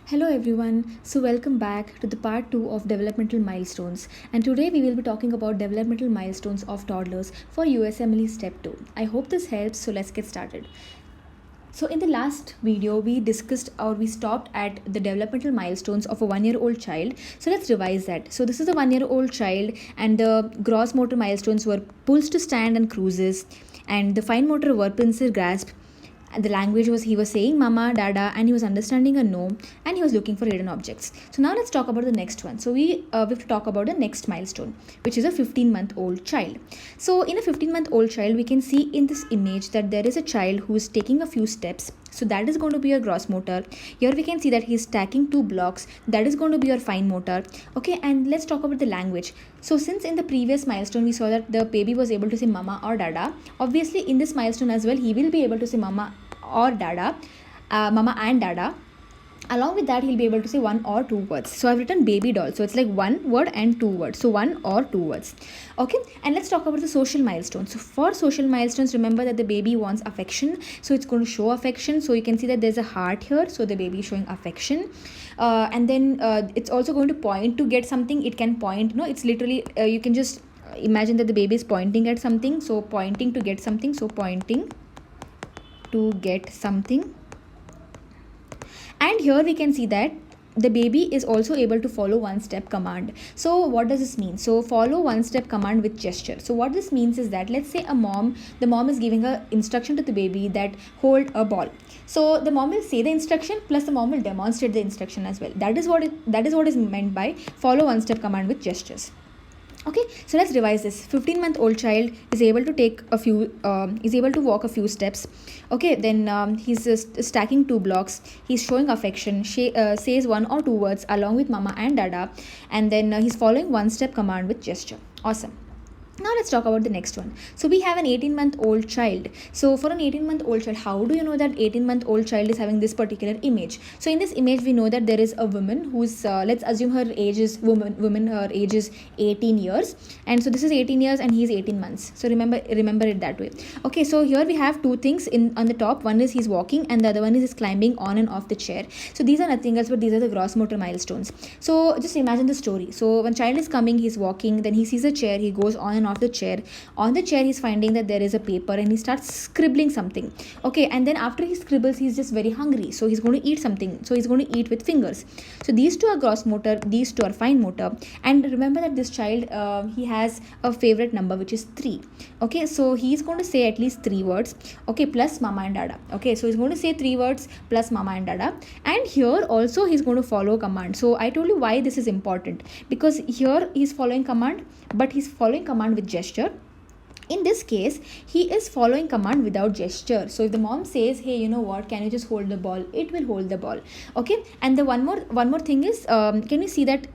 Hello everyone, so welcome back to the part 2 of developmental milestones, and today we will be talking about developmental milestones of toddlers for USMLE step 2. I hope this helps, so let's get started. So in the last video we discussed or we stopped at the developmental milestones of a 1-year-old child. So let's revise that. So this is a 1-year-old child and the gross motor milestones were pulls to stand and cruises, and the fine motor were pincer grasp. And the language was he was saying mama, dada, and he was understanding a no, and he was looking for hidden objects. So now let's talk about the next one. So we have to talk about the next milestone, which is a 15-month-old child. So in a 15-month-old child, we can see in this image that there is a child who is taking a few steps. So that is going to be your gross motor. Here we can see that he is stacking 2 blocks. That is going to be your fine motor. Okay, and let's talk about the language. So since in the previous milestone we saw that the baby was able to say mama or dada, obviously in this milestone as well he will be able to say mama or dada, mama and dada. Along with that, he'll be able to say 1 or 2 words. So I've written baby doll. So it's like 1 word and 2 words. So 1 or 2 words. Okay. And let's talk about the social milestones. So for social milestones, remember that the baby wants affection. So it's going to show affection. So you can see that there's a heart here. So the baby is showing affection. And then it's also going to point to get something. It can point. No, it's literally, you can just imagine that the baby is pointing at something. So pointing to get something. So pointing to get something. And here we can see that the baby is also able to follow one-step command. So what does this mean? So follow one-step command with gesture. So what this means is that, let's say the mom is giving a instruction to the baby that hold a ball. So the mom will say the instruction plus the mom will demonstrate the instruction as well. That is what is meant by follow one-step command with gestures. Okay, so let's revise this. 15-month-old child is able to walk a few steps. Okay, then he's stacking 2 blocks. He's showing affection. Says 1 or 2 words along with mama and dada, and then he's following one-step command with gesture. Awesome. Now let's talk about the next one. So we have an 18-month-old child. So for an 18-month-old child, how do you know that 18-month-old child is having this particular image? So in this image, we know that there is a woman who's, let's assume her age is 18 years. And so this is 18 years and he's 18 months. So remember it that way. Okay, so here we have 2 things on the top. One is he's walking and the other one is he's climbing on and off the chair. So these are nothing else but these are the gross motor milestones. So just imagine the story. So when child is coming, he's walking, then he sees a chair, he goes on and off the chair. On the chair he's finding that there is a paper and he starts scribbling something. Okay, and then after he scribbles, he's just very hungry, so he's going to eat something. So he's going to eat with fingers. So these 2 are gross motor, these 2 are fine motor. And remember that this child, he has a favorite number, which is 3. Okay, so he's going to say at least 3 words, okay, plus mama and dada. Okay, so he's going to say 3 words plus mama and dada. And here also he's going to follow command. So I told you why this is important, because here he's following command, but he's following command with gesture. In this case, he is following command without gesture. So if the mom says, hey, you know what, can you just hold the ball, it will hold the ball. Okay, and the one more thing is, can you see that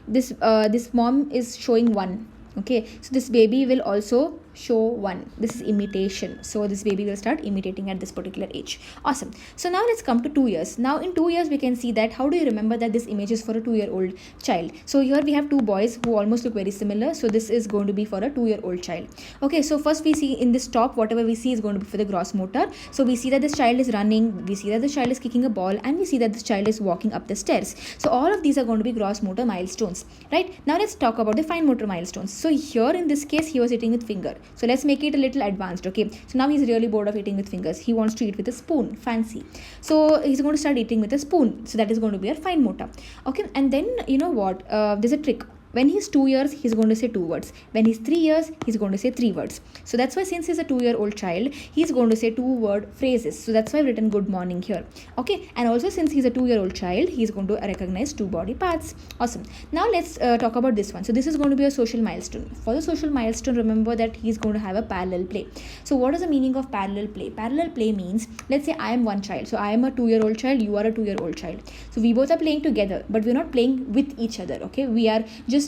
this mom is showing 1. Okay, so this baby will also show 1. This is imitation. So this baby will start imitating at this particular age. Awesome. So now let's come to 2 years. Now in 2 years we can see that, how do you remember that this image is for a 2-year-old child? So here we have 2 boys who almost look very similar. So this is going to be for a 2-year-old child. Okay, so first we see in this top, whatever we see is going to be for the gross motor. So we see that this child is running, we see that this child is kicking a ball, and we see that this child is walking up the stairs. So all of these are going to be gross motor milestones, right? Now let's talk about the fine motor milestones. So here in this case, he was eating with finger. So let's make it a little advanced. Okay, so now he's really bored of eating with fingers. He wants to eat with a spoon. Fancy. So he's going to start eating with a spoon. So that is going to be a fine motor. Okay, and then you know what? There's a trick. When he's 2 years, he's going to say 2 words. When he's 3 years, he's going to say 3 words. So that's why, since he's a 2-year-old child, he's going to say 2-word phrases. So that's why I've written good morning here. Okay, and also since he's a 2-year-old child, he's going to recognize 2 body parts. Awesome. Now let's talk about this one. So this is going to be a social milestone. For the social milestone, remember that he's going to have a parallel play. So what is the meaning of parallel play? Parallel play means, let's say I am one child. So I am a 2-year-old child, you are a 2-year-old child. So we both are playing together, but we're not playing with each other. Okay, we are just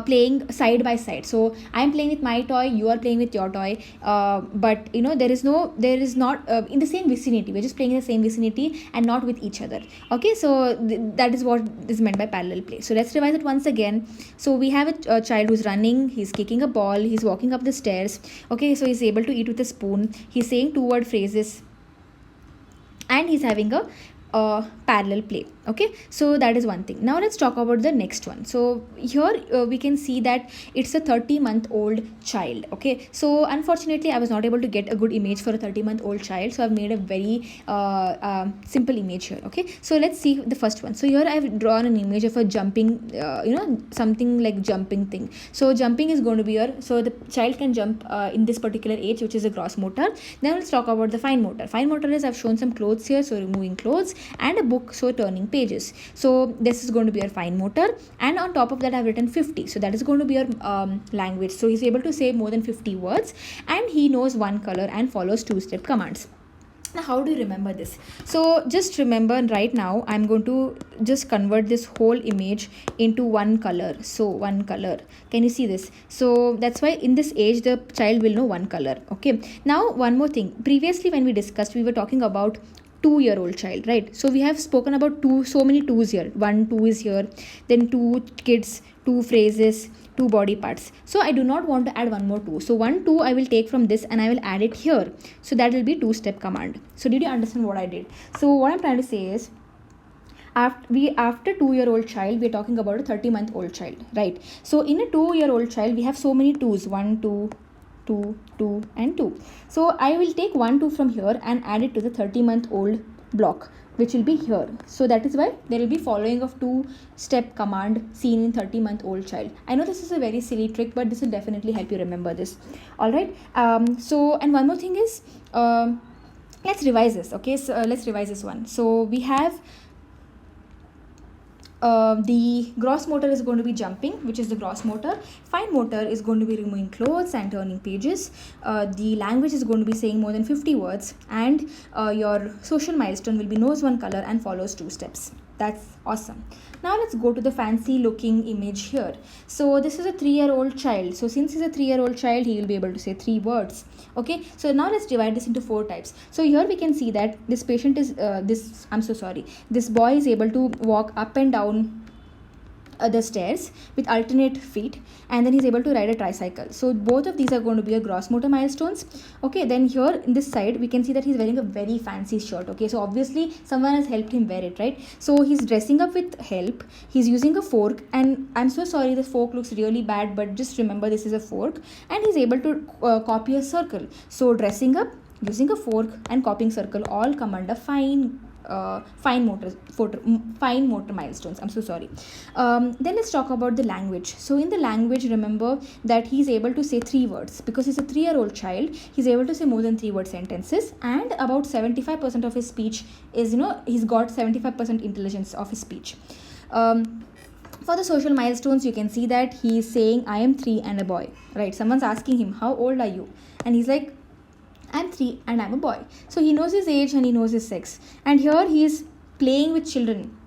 playing side by side. So I'm playing with my toy, you are playing with your toy, but you know there is not in the same vicinity. We're just playing in the same vicinity and not with each other. Okay, so that is what is meant by parallel play. So let's revise it once again. So we have a child who's running, he's kicking a ball, he's walking up the stairs. Okay, so he's able to eat with a spoon, he's saying 2-word phrases, and he's having a parallel play. Okay, so that is one thing. Now let's talk about the next one. So here we can see that it's a 30-month-old child. Okay, so unfortunately I was not able to get a good image for a 30-month-old child, so I've made a very simple image here. Okay, so let's see the first one. So here I've drawn an image of a jumping something like jumping thing. So jumping is going to be here, so the child can jump in this particular age, which is a gross motor. Then let's talk about the fine motor. Fine motor is, I've shown some clothes here, so removing clothes, and a book, so turning pages. So this is going to be your fine motor, and on top of that I've written 50, so that is going to be your language. So he's able to say more than 50 words, and he knows one color and follows 2-step commands. Now how do you remember this? So just remember, right now I'm going to just convert this whole image into one color. So one color, can you see this? So that's why in this age the child will know one color. Okay, now one more thing. Previously when we discussed, we were talking about 2-year-old child, right? So we have spoken about so many twos here. 1 2 is here, then 2 kids, 2 phrases, 2 body parts. So I do not want to add one more 2. So 1 2 I will take from this and I will add it here. So that will be 2-step command. So did you understand what I did? So what I'm trying to say is, after 2-year-old child, we are talking about a 30-month-old child, right? So in a 2-year-old child we have so many 2s, 1 2 2 2 and 2. So I will take 1 2 from here and add it to the 30-month-old block, which will be here. So that is why there will be following of 2-step command seen in 30-month-old child. I know this is a very silly trick, but this will definitely help you remember this. All right. So, and one more thing is, let's revise this. Okay, so let's revise this one. So we have the gross motor is going to be jumping, which is the gross motor. Fine motor is going to be removing clothes and turning pages. The language is going to be saying more than 50 words, and your social milestone will be knows one color and follows 2 steps. That's awesome. Now let's go to the fancy looking image here. So this is a 3-year-old child. So since he's a 3-year-old child, he will be able to say 3 words. Okay, so now let's divide this into 4 types. So here we can see that this patient is this boy is able to walk up and down the stairs with alternate feet, and then he's able to ride a tricycle. So both of these are going to be a gross motor milestones. Okay, then here in this side we can see that he's wearing a very fancy shirt. Okay, so obviously someone has helped him wear it, right? So he's dressing up with help. He's using a fork, and I'm so sorry the fork looks really bad, but just remember this is a fork, and he's able to copy a circle. So dressing up, using a fork, and copying circle all come under fine motor milestones. I'm so sorry. Then let's talk about the language. So in the language, remember that he's able to say 3 words because he's a 3-year-old child. He's able to say more than 3 word sentences, and about 75% of his speech is, he's got 75% intelligence of his speech. For the social milestones, you can see that he's saying I am 3 and a boy, right? Someone's asking him how old are you, and he's like I'm 3 and I'm a boy. So he knows his age and he knows his sex. And here he is playing with children,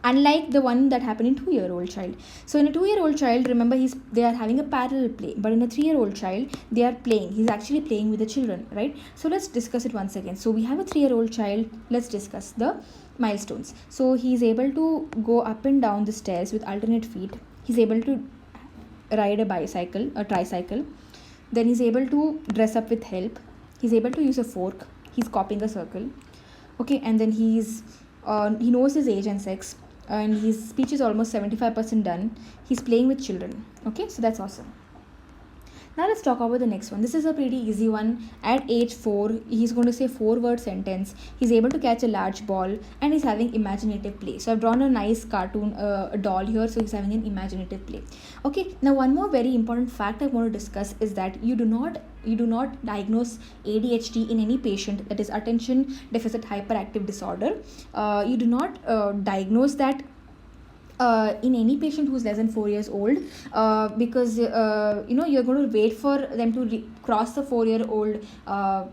unlike the one that happened in 2-year-old child. So in a 2-year-old child, remember they are having a parallel play, but in a 3-year-old child they are playing. He's actually playing with the children, right? So let's discuss it once again. So we have a 3-year-old child. Let's discuss the milestones. So he's able to go up and down the stairs with alternate feet. He's able to ride a tricycle. Then he's able to dress up with help. He's able to use a fork. He's copying a circle. Okay, and then he knows his age and sex, and his speech is almost 75% done. He's playing with children. Okay, so that's awesome. Now let's talk about the next one. This is a pretty easy one. At age 4, he's going to say 4-word sentence. He's able to catch a large ball, and he's having imaginative play. So I've drawn a nice cartoon, a doll here. So he's having an imaginative play. Okay. Now one more very important fact I want to discuss is that you do not diagnose ADHD in any patient, that is attention deficit hyperactive disorder. You do not diagnose that in any patient who's less than 4 years old, because you're going to wait for them to cross the 4-year-old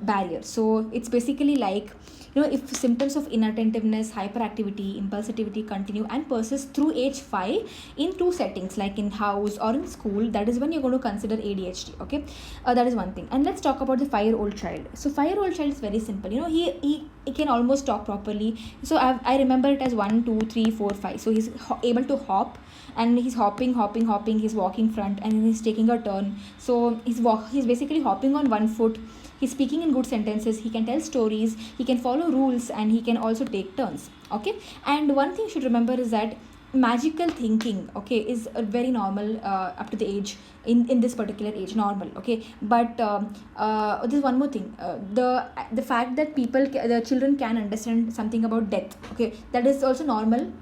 barrier. So it's basically like, if symptoms of inattentiveness, hyperactivity, impulsivity continue and persist through age 5 in 2 settings, like in house or in school, that is when you're going to consider ADHD. Okay, that is one thing. And let's talk about the 5-year-old child. So 5-year-old child is very simple. He can almost talk properly. So I remember it as 1 2 3 4 5. So he's able to hop, and he's hopping. He's walking front, and he's taking a turn. So he's basically hopping on one foot, he's speaking in good sentences, he can tell stories, he can follow rules, and he can also take turns. Okay, and one thing you should remember is that magical thinking, okay, is very normal up to the age, in this particular age, normal. Okay, but there's one more thing, the fact that the children can understand something about death, okay, that is also normal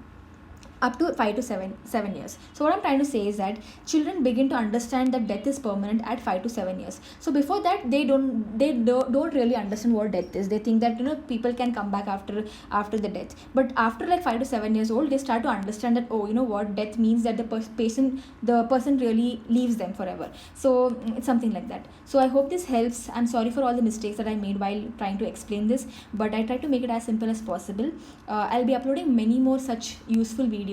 up to 5 to 7 years. So what I'm trying to say is that children begin to understand that death is permanent at 5 to 7 years. So before that, they don't really understand what death is. They think that, people can come back after the death. But after like 5 to 7 years old, they start to understand that, oh, what death means, that the person really leaves them forever. So it's something like that. So I hope this helps. I'm sorry for all the mistakes that I made while trying to explain this, but I try to make it as simple as possible. I'll be uploading many more such useful videos,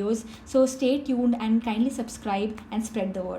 so stay tuned and kindly subscribe and spread the word.